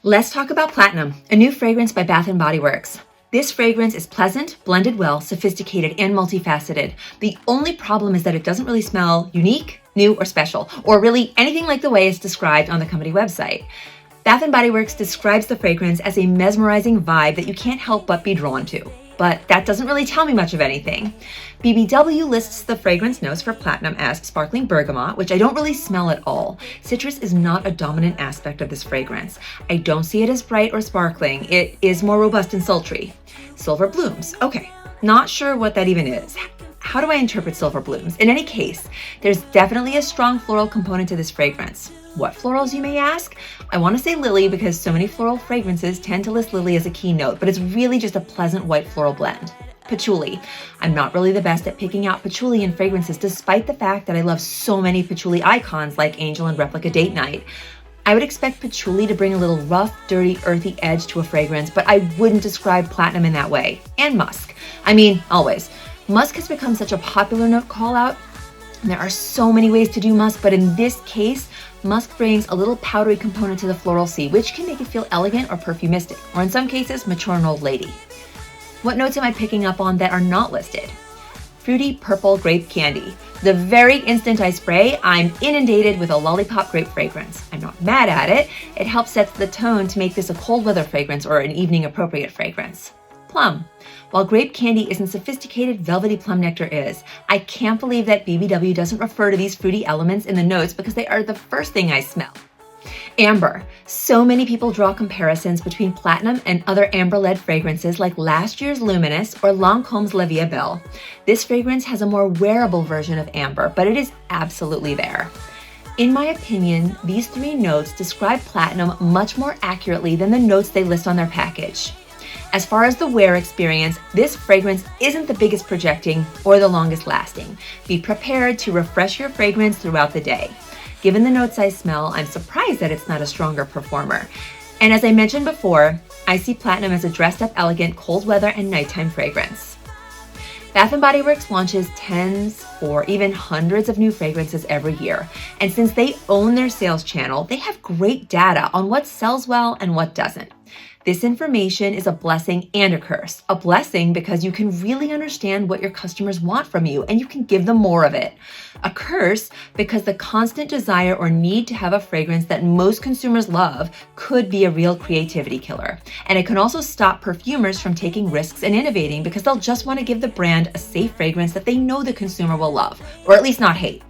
Let's talk about Platinum, a new fragrance by Bath & Body Works. This fragrance is pleasant, blended well, sophisticated, and multifaceted. The only problem is that it doesn't really smell unique, new, or special, or really anything like the way it's described on the company website. Bath & Body Works describes the fragrance as a mesmerizing vibe that you can't help but be drawn to. But that doesn't really tell me much of anything. BBW lists the fragrance notes for Platinum as sparkling bergamot, which I don't really smell at all. Citrus is not a dominant aspect of this fragrance. I don't see it as bright or sparkling. It is more robust and sultry. Silver blooms. Okay, not sure what that even is. How do I interpret silver blooms? In any case, there's definitely a strong floral component to this fragrance. What florals, you may ask? I want to say lily because so many floral fragrances tend to list lily as a key note, but it's really just a pleasant white floral blend. Patchouli. I'm not really the best at picking out patchouli in fragrances, despite the fact that I love so many patchouli icons like Angel and Replica Date Night. I would expect patchouli to bring a little rough, dirty, earthy edge to a fragrance, but I wouldn't describe Platinum in that way. And musk. I mean, always. Musk has become such a popular note call-out. There are so many ways to do musk, but in this case, musk brings a little powdery component to the floral sea, which can make it feel elegant or perfumistic, or in some cases, mature and old lady. What notes am I picking up on that are not listed? Fruity purple grape candy. The very instant I spray, I'm inundated with a lollipop grape fragrance. I'm not mad at it. It helps set the tone to make this a cold weather fragrance or an evening appropriate fragrance. Plum. While grape candy isn't sophisticated, velvety plum nectar is. I can't believe that BBW doesn't refer to these fruity elements in the notes because they are the first thing I smell. Amber. So many people draw comparisons between Platinum and other amber-led fragrances like last year's Luminous or Lancome's La Vie Belle. This fragrance has a more wearable version of amber, but it is absolutely there. In my opinion, these three notes describe Platinum much more accurately than the notes they list on their package. As far as the wear experience, this fragrance isn't the biggest projecting or the longest lasting. Be prepared to refresh your fragrance throughout the day. Given the notes I smell, I'm surprised that it's not a stronger performer. And as I mentioned before, I see Platinum as a dressed up, elegant, cold weather and nighttime fragrance. Bath & Body Works launches tens or even hundreds of new fragrances every year. And since they own their sales channel, they have great data on what sells well and what doesn't. This information is a blessing and a curse. A blessing because you can really understand what your customers want from you and you can give them more of it. A curse because the constant desire or need to have a fragrance that most consumers love could be a real creativity killer. And it can also stop perfumers from taking risks and innovating because they'll just want to give the brand a safe fragrance that they know the consumer will love, or at least not hate.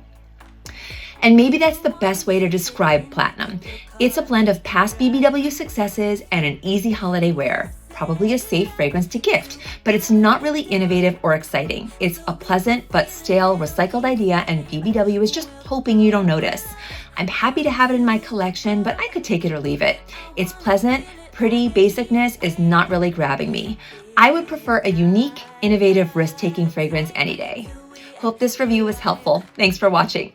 And maybe that's the best way to describe Platinum. It's a blend of past BBW successes and an easy holiday wear. Probably a safe fragrance to gift, but it's not really innovative or exciting. It's a pleasant but stale recycled idea and BBW is just hoping you don't notice. I'm happy to have it in my collection, but I could take it or leave it. It's pleasant, pretty basicness is not really grabbing me. I would prefer a unique, innovative, risk-taking fragrance any day. Hope this review was helpful. Thanks for watching.